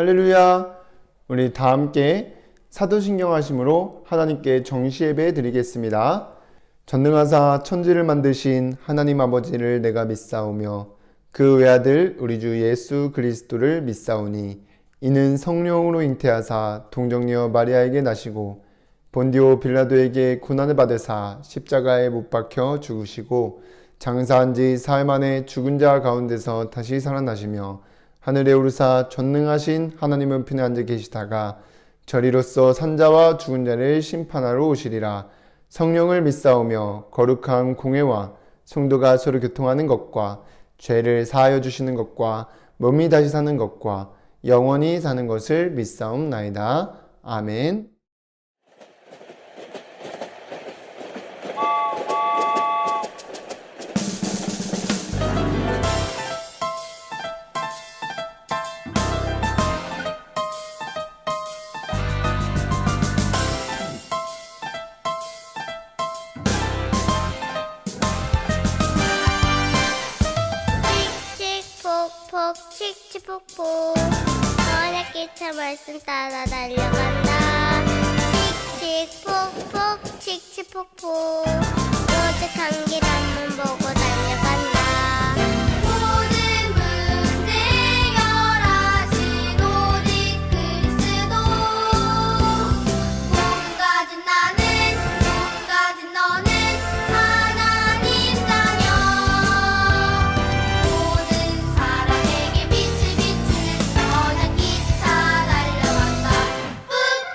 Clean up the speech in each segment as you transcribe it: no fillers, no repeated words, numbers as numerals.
할렐루야. 우리 다 함께 사도신경 하심으로 하나님께 정시예배 드리겠습니다. 전능하사 천지를 만드신 하나님 아버지를 내가 믿사오며 그 외아들 우리 주 예수 그리스도를 믿사오니 이는 성령으로 잉태하사 동정녀 마리아에게 나시고 본디오 빌라도에게 고난을 받으사 십자가에 못 박혀 죽으시고 장사한 지 사흘 만에 죽은 자 가운데서 다시 살아나시며 하늘에 오르사 전능하신 하나님은 편에 앉아 계시다가 저리로서 산자와 죽은 자를 심판하러 오시리라. 성령을 믿사오며 거룩한 공회와 성도가 서로 교통하는 것과 죄를 사하여 주시는 것과 몸이 다시 사는 것과 영원히 사는 것을 믿사옵나이다. 아멘. 칙칙폭폭 칙칙폭폭 어렵기차 말씀 따라 달려간다. 칙칙폭폭 칙칙폭폭 오직 한 길 앞만 보고 달려간다. 모든 문제 해결하신 오직 그리스도 몸 가진 나는 몸 가진 너는 하나님 자녀. 모든 사람에게 빛을 비추는 선한 기차 달려간다. 뿌뿌.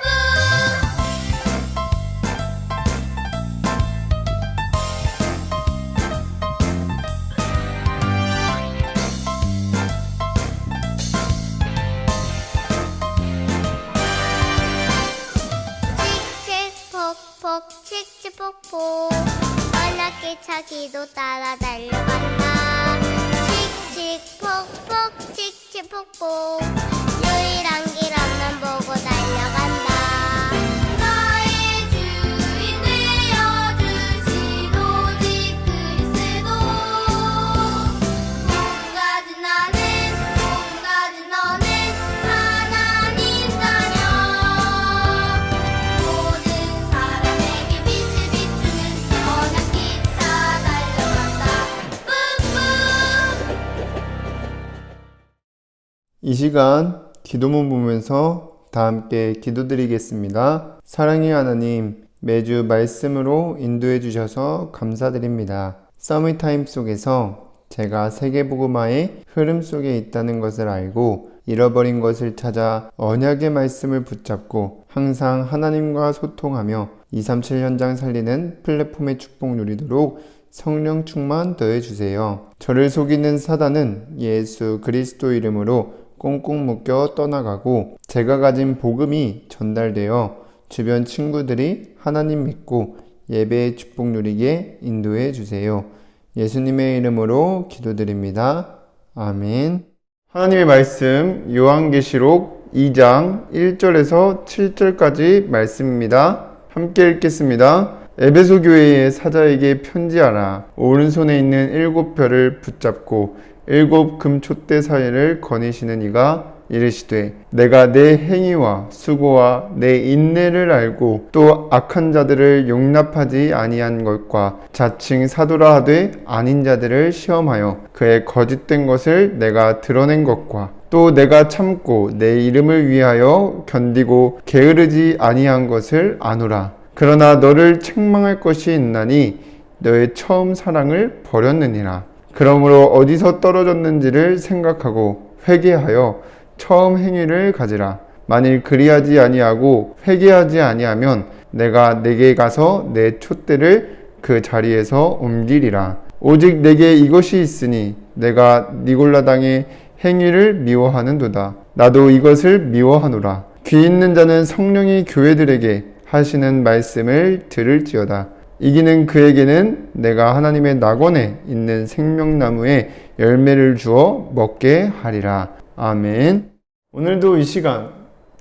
칙칙폭폭 칙칙폭폭 연락기차 기도 따라 달려간다. 칙칙폭폭 칙칙폭폭 유일한 길 앞만 보고 달려간다. 나의 주인 되어주신 오직 그리스도 몸 가진 나는 몸 가진 너는 하나님 자녀. 모든 사람에게 빛을 비추는 선한 기차 달려간다. 뿌뿌. 이 시간 기도문 보면서 다 함께 기도드리겠습니다. 사랑의 하나님, 매주 말씀으로 인도해 주셔서 감사드립니다. 서밋타임 속에서 제가 세계복음화의 흐름 속에 있다는 것을 알고 잃어버린 것을 찾아 언약의 말씀을 붙잡고 항상 하나님과 소통하며 237 현장 살리는 플랫폼의 축복 누리도록 성령 충만 더해주세요. 저를 속이는 사단은 예수 그리스도 이름으로 꽁꽁 묶여 떠나가고 제가 가진 복음이 전달되어 주변 친구들이 하나님 믿고 예배의 축복 누리게 인도해 주세요. 예수님의 이름으로 기도드립니다. 아멘. 하나님의 말씀 요한계시록 2장 1절에서 7절까지 말씀입니다. 함께 읽겠습니다. 에베소 교회의 사자에게 편지하라. 오른손에 있는 7별을 붙잡고 7 금촛대 사이를 거니시는 이가 이르시되 내가 내 행위와 수고와 내 인내를 알고 또 악한 자들을 용납하지 아니한 것과 자칭 사도라 하되 아닌 자들을 시험하여 그의 거짓된 것을 내가 드러낸 것과 또 내가 참고 내 이름을 위하여 견디고 게으르지 아니한 것을 아노라. 그러나 너를 책망할 것이 있나니 너의 처음 사랑을 버렸느니라. 그러므로 어디서 떨어졌는지를 생각하고 회개하여 처음 행위를 가지라. 만일 그리하지 아니하고 회개하지 아니하면 내가 내게 가서 내 촛대를 그 자리에서 옮기리라. 오직 내게 이것이 있으니 내가 니골라당의 행위를 미워하는도다. 나도 이것을 미워하노라. 귀 있는 자는 성령이 교회들에게 하시는 말씀을 들을지어다. 이기는 그에게는 내가 하나님의 낙원에 있는 생명나무에 열매를 주어 먹게 하리라. 아멘. 오늘도 이 시간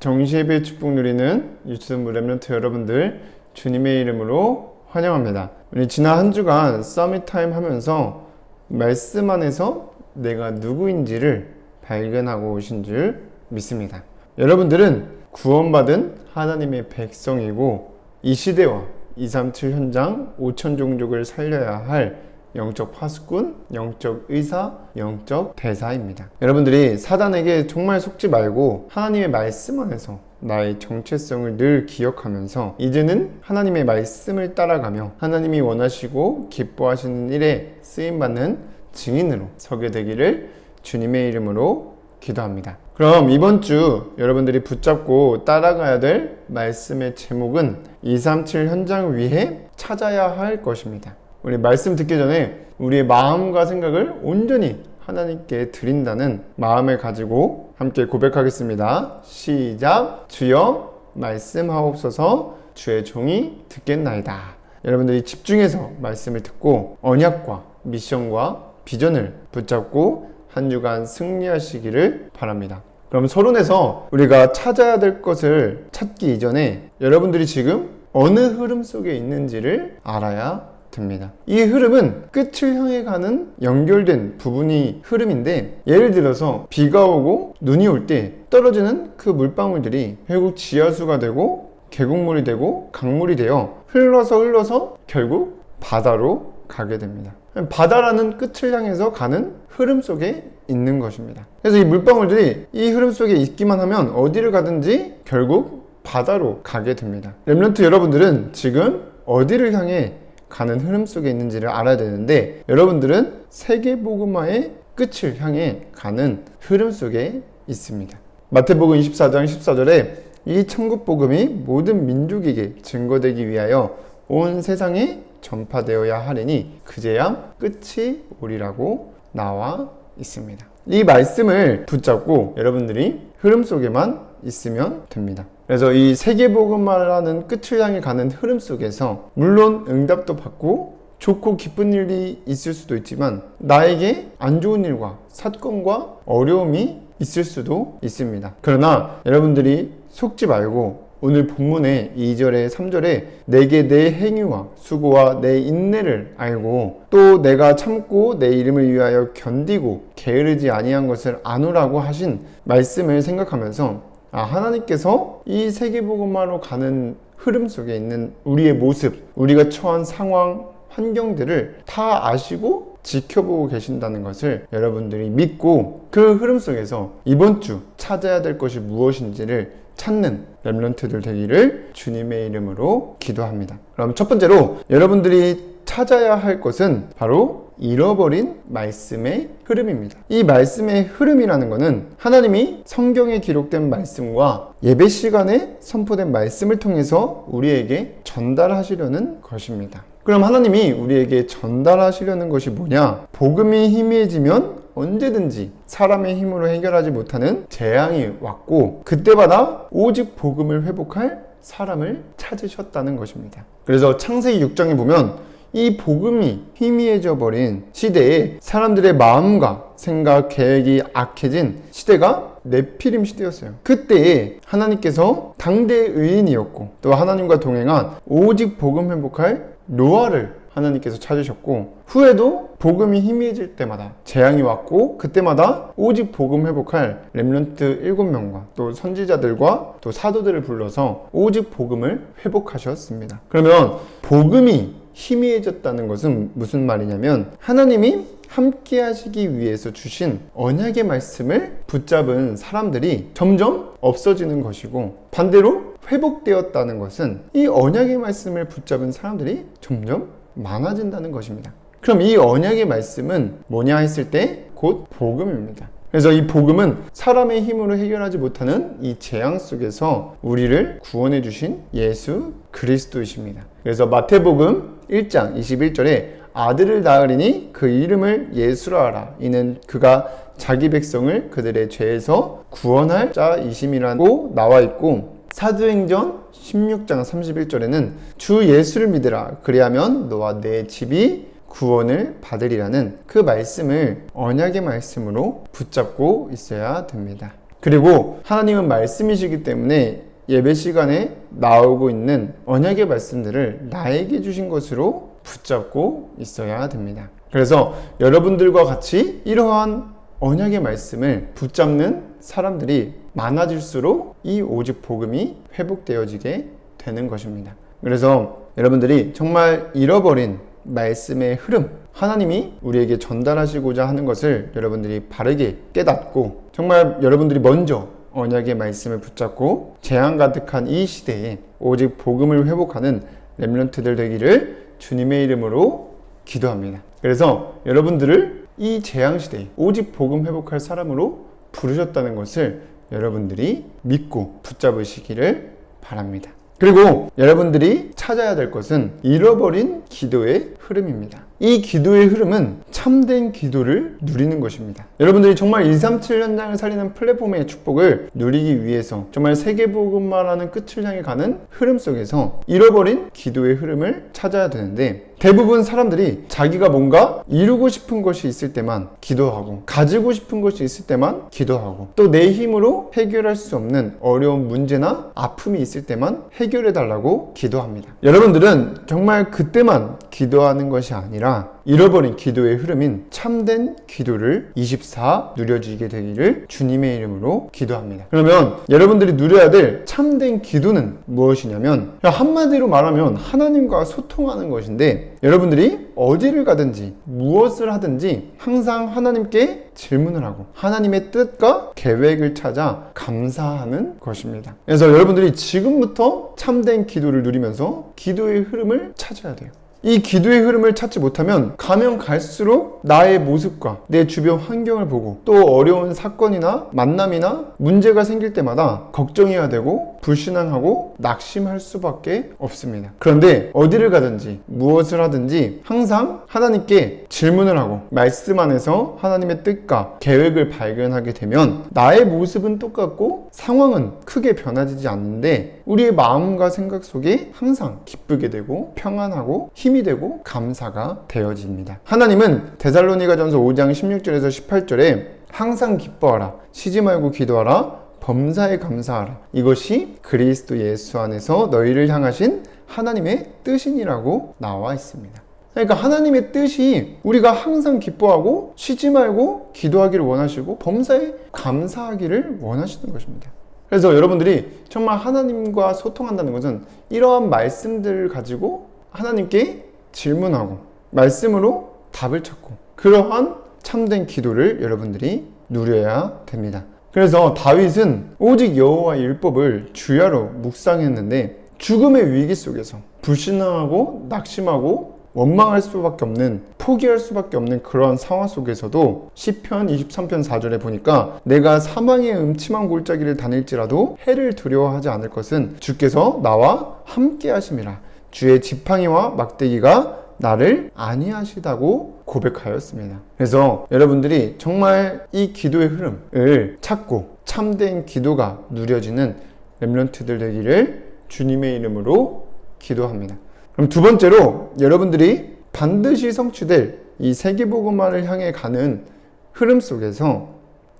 정시예배 축복 누리는 유튜브 렘넌트 여러분들 주님의 이름으로 환영합니다. 우리 지난 한 주간 서밋타임 하면서 말씀 안에서 내가 누구인지를 발견하고 오신 줄 믿습니다. 여러분들은 구원받은 하나님의 백성이고 이 시대와 237 현장 5천 종족을 살려야 할 영적 파수꾼, 영적 의사, 영적 대사입니다. 여러분들이 사단에게 정말 속지 말고 하나님의 말씀 안에서 나의 정체성을 늘 기억하면서 이제는 하나님의 말씀을 따라가며 하나님이 원하시고 기뻐하시는 일에 쓰임받는 증인으로 서게 되기를 주님의 이름으로 기도합니다. 그럼 이번 주 여러분들이 붙잡고 따라가야 될 말씀의 제목은 237 현장을 위해 찾아야 할 것입니다. 우리 말씀 듣기 전에 우리의 마음과 생각을 온전히 하나님께 드린다는 마음을 가지고 함께 고백하겠습니다. 시작. 주여 말씀하옵소서. 주의 종이 듣겠나이다. 여러분들이 집중해서 말씀을 듣고 언약과 미션과 비전을 붙잡고 한 주간 승리하시기를 바랍니다. 그럼 서론에서 우리가 찾아야 될 것을 찾기 이전에 여러분들이 지금 어느 흐름 속에 있는지를 알아야 됩니다. 이 흐름은 끝을 향해 가는 연결된 부분이 흐름인데, 예를 들어서 비가 오고 눈이 올 때 떨어지는 그 물방울들이 결국 지하수가 되고 계곡물이 되고 강물이 되어 흘러서 결국 바다로 가게 됩니다. 바다라는 끝을 향해서 가는 흐름 속에 있는 것입니다. 그래서 이 물방울들이 이 흐름 속에 있기만 하면 어디를 가든지 결국 바다로 가게 됩니다. 렘넌트 여러분들은 지금 어디를 향해 가는 흐름 속에 있는지를 알아야 되는데, 여러분들은 세계복음화의 끝을 향해 가는 흐름 속에 있습니다. 마태복음 24장 14절에 이 천국복음이 모든 민족에게 증거되기 위하여 온 세상에 전파되어야 하리니 그제야 끝이 오리라고 나와 있습니다. 이 말씀을 붙잡고 여러분들이 흐름 속에만 있으면 됩니다. 그래서 이 세계복음화라는 끝을 향해 가는 흐름 속에서 물론 응답도 받고 좋고 기쁜 일이 있을 수도 있지만 나에게 안 좋은 일과 사건과 어려움이 있을 수도 있습니다. 그러나 여러분들이 속지 말고 오늘 본문의 2절에 3절에 내게 내 행위와 수고와 내 인내를 알고 또 내가 참고 내 이름을 위하여 견디고 게으르지 아니한 것을 아노라고 하신 말씀을 생각하면서 하나님께서 이 세계복음화로 가는 흐름 속에 있는 우리의 모습, 우리가 처한 상황, 환경들을 다 아시고 지켜보고 계신다는 것을 여러분들이 믿고 그 흐름 속에서 이번 주 찾아야 될 것이 무엇인지를 찾는 렘넌트들 되기를 주님의 이름으로 기도합니다. 그럼 첫 번째로 여러분들이 찾아야 할 것은 바로 잃어버린 말씀의 흐름입니다. 이 말씀의 흐름이라는 것은 하나님이 성경에 기록된 말씀과 예배 시간에 선포된 말씀을 통해서 우리에게 전달하시려는 것입니다. 그럼 하나님이 우리에게 전달하시려는 것이 뭐냐? 복음이 희미해지면 언제든지 사람의 힘으로 해결하지 못하는 재앙이 왔고 그때마다 오직 복음을 회복할 사람을 찾으셨다는 것입니다. 그래서 창세기 6장에 보면 이 복음이 희미해져 버린 시대에 사람들의 마음과 생각, 계획이 악해진 시대가 네피림 시대였어요. 그때에 하나님께서 당대 의인이었고 또 하나님과 동행한 오직 복음 회복할 노아를 하나님께서 찾으셨고 후에도 복음이 희미해질 때마다 재앙이 왔고 그때마다 오직 복음 회복할 렘넌트 7명과 또 선지자들과 또 사도들을 불러서 오직 복음을 회복하셨습니다. 그러면 복음이 희미해졌다는 것은 무슨 말이냐면 하나님이 함께 하시기 위해서 주신 언약의 말씀을 붙잡은 사람들이 점점 없어지는 것이고 반대로 회복되었다는 것은 이 언약의 말씀을 붙잡은 사람들이 점점 많아진다는 것입니다. 그럼 이 언약의 말씀은 뭐냐 했을 때 곧 복음입니다. 그래서 이 복음은 사람의 힘으로 해결하지 못하는 이 재앙 속에서 우리를 구원해 주신 예수 그리스도이십니다. 그래서 마태복음 1장 21절에 아들을 낳으리니 그 이름을 예수라 하라. 이는 그가 자기 백성을 그들의 죄에서 구원할 자이심이라고 나와 있고 사도행전 16장 31절에는 주 예수를 믿으라. 그리하면 너와 내 집이 구원을 받으리라는 그 말씀을 언약의 말씀으로 붙잡고 있어야 됩니다. 그리고 하나님은 말씀이시기 때문에 예배 시간에 나오고 있는 언약의 말씀들을 나에게 주신 것으로 붙잡고 있어야 됩니다. 그래서 여러분들과 같이 이러한 언약의 말씀을 붙잡는 사람들이 많아질수록 이 오직 복음이 회복되어지게 되는 것입니다. 그래서 여러분들이 정말 잃어버린 말씀의 흐름, 하나님이 우리에게 전달하시고자 하는 것을 여러분들이 바르게 깨닫고 정말 여러분들이 먼저 언약의 말씀을 붙잡고 재앙 가득한 이 시대에 오직 복음을 회복하는 렘넌트들 되기를 주님의 이름으로 기도합니다. 그래서 여러분들을 이 재앙 시대에 오직 복음 회복할 사람으로 부르셨다는 것을 여러분들이 믿고 붙잡으시기를 바랍니다. 그리고 여러분들이 찾아야 될 것은 잃어버린 기도의 흐름입니다. 이 기도의 흐름은 참된 기도를 누리는 것입니다. 여러분들이 정말 237 현장을 살리는 플랫폼의 축복을 누리기 위해서 정말 세계복음화라는 끝을 향해 가는 흐름 속에서 잃어버린 기도의 흐름을 찾아야 되는데, 대부분 사람들이 자기가 뭔가 이루고 싶은 것이 있을 때만 기도하고 가지고 싶은 것이 있을 때만 기도하고 또 내 힘으로 해결할 수 없는 어려운 문제나 아픔이 있을 때만 해결해 달라고 기도합니다. 여러분들은 정말 그때만 기도하는 것이 아니라 잃어버린 기도의 흐름인 참된 기도를 24 누려지게 되기를 주님의 이름으로 기도합니다. 그러면 여러분들이 누려야 될 참된 기도는 무엇이냐면, 한마디로 말하면 하나님과 소통하는 것인데, 여러분들이 어디를 가든지 무엇을 하든지 항상 하나님께 질문을 하고 하나님의 뜻과 계획을 찾아 감사하는 것입니다. 그래서 여러분들이 지금부터 참된 기도를 누리면서 기도의 흐름을 찾아야 돼요. 이 기도의 흐름을 찾지 못하면 가면 갈수록 나의 모습과 내 주변 환경을 보고 또 어려운 사건이나 만남이나 문제가 생길 때마다 걱정해야 되고 불신앙하고 낙심할 수밖에 없습니다. 그런데 어디를 가든지 무엇을 하든지 항상 하나님께 질문을 하고 말씀 안에서 하나님의 뜻과 계획을 발견하게 되면 나의 모습은 똑같고 상황은 크게 변화되지 않는데 우리의 마음과 생각 속에 항상 기쁘게 되고 평안하고 힘이 되고 감사가 되어집니다. 하나님은 데살로니가전서 5장 16절에서 18절에 항상 기뻐하라, 쉬지 말고 기도하라, 범사에 감사하라, 이것이 그리스도 예수 안에서 너희를 향하신 하나님의 뜻이니라고 나와 있습니다. 그러니까 하나님의 뜻이 우리가 항상 기뻐하고 쉬지 말고 기도하기를 원하시고 범사에 감사하기를 원하시는 것입니다. 그래서 여러분들이 정말 하나님과 소통한다는 것은 이러한 말씀들을 가지고 하나님께 질문하고 말씀으로 답을 찾고 그러한 참된 기도를 여러분들이 누려야 됩니다. 그래서 다윗은 오직 여호와의 율법을 주야로 묵상했는데 죽음의 위기 속에서 불신앙하고 낙심하고 원망할 수밖에 없는, 포기할 수밖에 없는 그런 상황 속에서도 시편 23편 4절에 보니까 내가 사망의 음침한 골짜기를 다닐지라도 해를 두려워하지 않을 것은 주께서 나와 함께 하심이라, 주의 지팡이와 막대기가 나를 안위하시다고 고백하였습니다. 그래서 여러분들이 정말 이 기도의 흐름을 찾고 참된 기도가 누려지는 렘넌트들 되기를 주님의 이름으로 기도합니다. 그럼 두 번째로 여러분들이 반드시 성취될 이 세계복음화를 향해 가는 흐름 속에서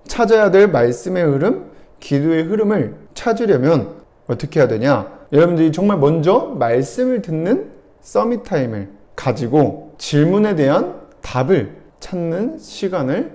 찾아야 될 말씀의 흐름, 기도의 흐름을 찾으려면 어떻게 해야 되냐? 여러분들이 정말 먼저 말씀을 듣는 서밋 타임을 가지고 질문에 대한 답을 찾는 시간을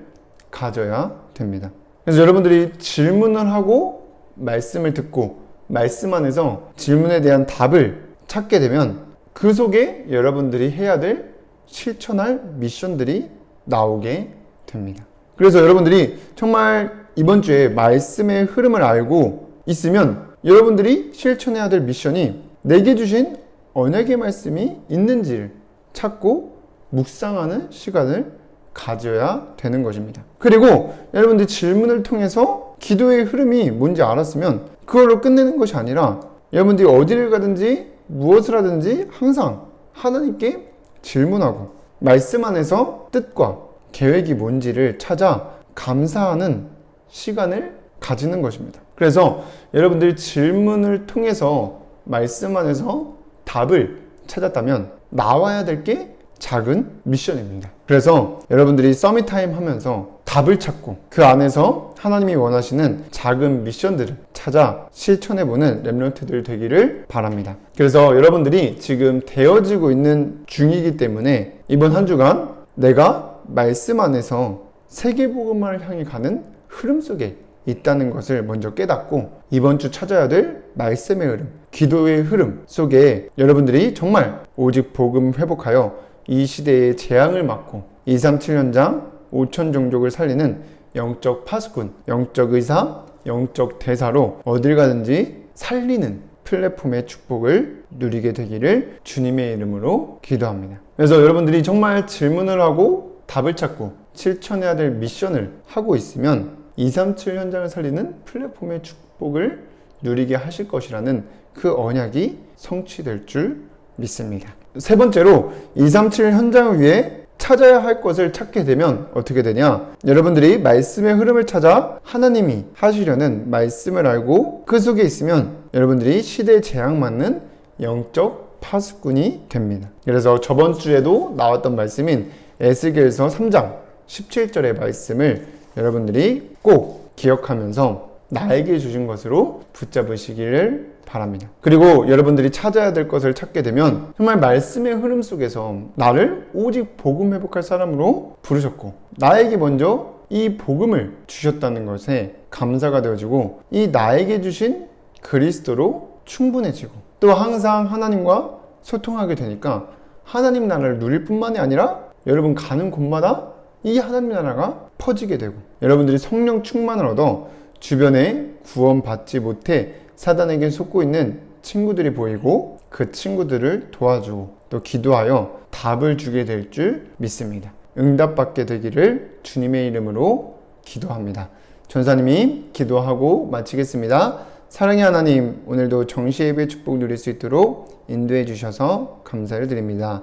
가져야 됩니다. 그래서 여러분들이 질문을 하고 말씀을 듣고 말씀 안에서 질문에 대한 답을 찾게 되면 그 속에 여러분들이 해야 될 실천할 미션들이 나오게 됩니다. 그래서 여러분들이 정말 이번 주에 말씀의 흐름을 알고 있으면 여러분들이 실천해야 될 미션이 내게 주신 언약의 말씀이 있는지를 찾고 묵상하는 시간을 가져야 되는 것입니다. 그리고 여러분들이 질문을 통해서 기도의 흐름이 뭔지 알았으면 그걸로 끝내는 것이 아니라 여러분들이 어디를 가든지 무엇을 하든지 항상 하나님께 질문하고 말씀 안에서 뜻과 계획이 뭔지를 찾아 감사하는 시간을 가지는 것입니다. 그래서 여러분들이 질문을 통해서 말씀 안에서 답을 찾았다면 나와야 될 게 작은 미션입니다. 그래서 여러분들이 서밋타임 하면서 답을 찾고 그 안에서 하나님이 원하시는 작은 미션들을 찾아 실천해보는 렘넌트들 되기를 바랍니다. 그래서 여러분들이 지금 되어지고 있는 중이기 때문에 이번 한 주간 내가 말씀 안에서 세계복음화를 향해 가는 흐름 속에 있다는 것을 먼저 깨닫고 이번 주 찾아야 될 말씀의 흐름, 기도의 흐름 속에 여러분들이 정말 오직 복음 회복하여 이 시대의 재앙을 막고 237현장 5천 종족을 살리는 영적 파수꾼, 영적 의사, 영적 대사로 어딜 가든지 살리는 플랫폼의 축복을 누리게 되기를 주님의 이름으로 기도합니다. 그래서 여러분들이 정말 질문을 하고 답을 찾고 실천해야 될 미션을 하고 있으면 237 현장을 살리는 플랫폼의 축복을 누리게 하실 것이라는 그 언약이 성취될 줄 믿습니다. 세 번째로 237 현장을 위해 찾아야 할 것을 찾게 되면 어떻게 되냐? 여러분들이 말씀의 흐름을 찾아 하나님이 하시려는 말씀을 알고 그 속에 있으면 여러분들이 시대에 재앙 맞는 영적 파수꾼이 됩니다. 그래서 저번 주에도 나왔던 말씀인 에스겔서 3장 17절의 말씀을 여러분들이 꼭 기억하면서 나에게 주신 것으로 붙잡으시기를 바랍니다. 그리고 여러분들이 찾아야 될 것을 찾게 되면 정말 말씀의 흐름 속에서 나를 오직 복음 회복할 사람으로 부르셨고 나에게 먼저 이 복음을 주셨다는 것에 감사가 되어지고 이 나에게 주신 그리스도로 충분해지고 또 항상 하나님과 소통하게 되니까 하나님 나라를 누릴 뿐만이 아니라 여러분 가는 곳마다 이 하나님 나라가 퍼지게 되고 여러분들이 성령 충만을 얻어 주변에 구원받지 못해 사단에게 속고 있는 친구들이 보이고 그 친구들을 도와주고 또 기도하여 답을 주게 될 줄 믿습니다. 응답받게 되기를 주님의 이름으로 기도합니다. 전사님이 기도하고 마치겠습니다. 사랑의 하나님, 오늘도 정시예배 축복 누릴 수 있도록 인도해 주셔서 감사를 드립니다.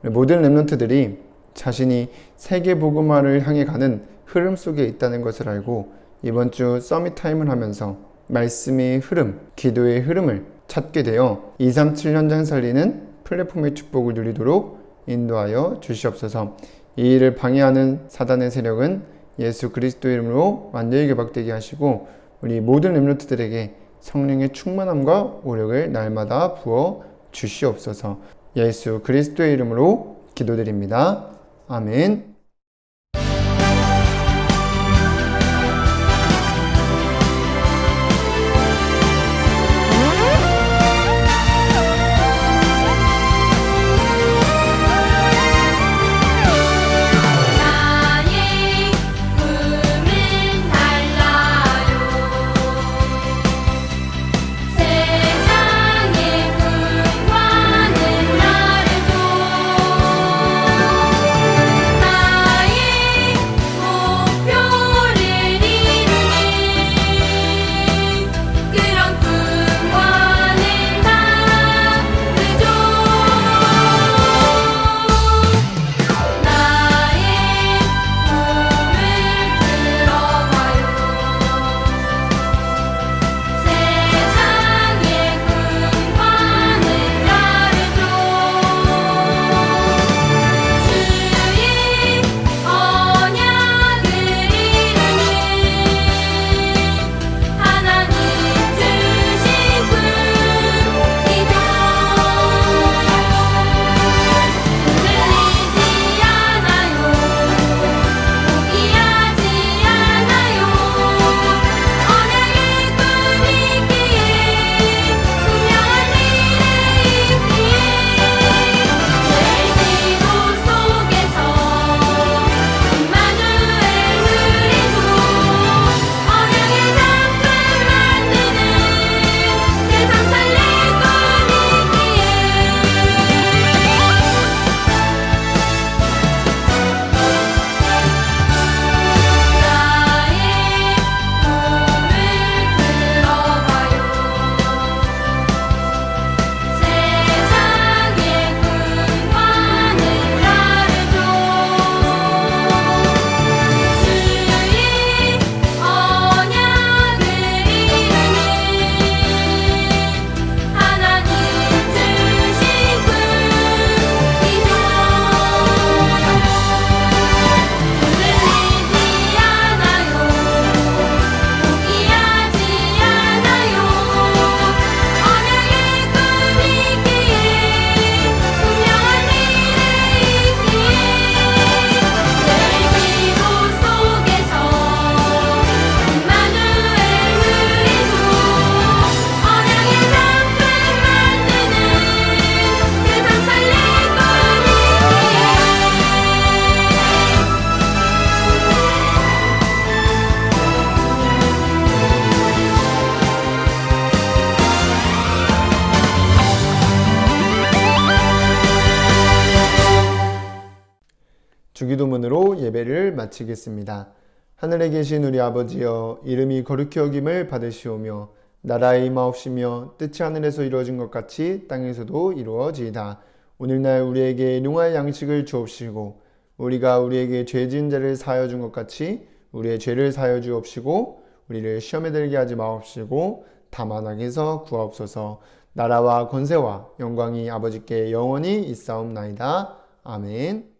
모든 렘넌트들이 자신이 세계복음화를 향해 가는 흐름 속에 있다는 것을 알고 이번 주 서밋 타임을 하면서 말씀의 흐름, 기도의 흐름을 찾게 되어 237 현장 살리는 플랫폼의 축복을 누리도록 인도하여 주시옵소서. 이 일을 방해하는 사단의 세력은 예수 그리스도 이름으로 완전히 결박되게 하시고 우리 모든 렘넌트들에게 성령의 충만함과 오력을 날마다 부어 주시옵소서. 예수 그리스도의 이름으로 기도드립니다. 아멘. 나의 꿈은 달라요 세상의 꿈과는 다르죠 나의 주기도문으로 예배를 마치겠습니다. 하늘에 계신 우리 아버지여, 이름이 거룩히 여김을 받으시오며 나라의 임하옵시며 뜻이 하늘에서 이루어진 것 같이 땅에서도 이루어지이다. 오늘날 우리에게 일용할 양식을 주옵시고 우리가 우리에게 죄 지은 자를 사하여 준 것 같이 우리의 죄를 사하여 주옵시고 우리를 시험에 들게 하지 마옵시고 다만 악에서 구하옵소서. 나라와 권세와 영광이 아버지께 영원히 있사옵나이다. 아멘.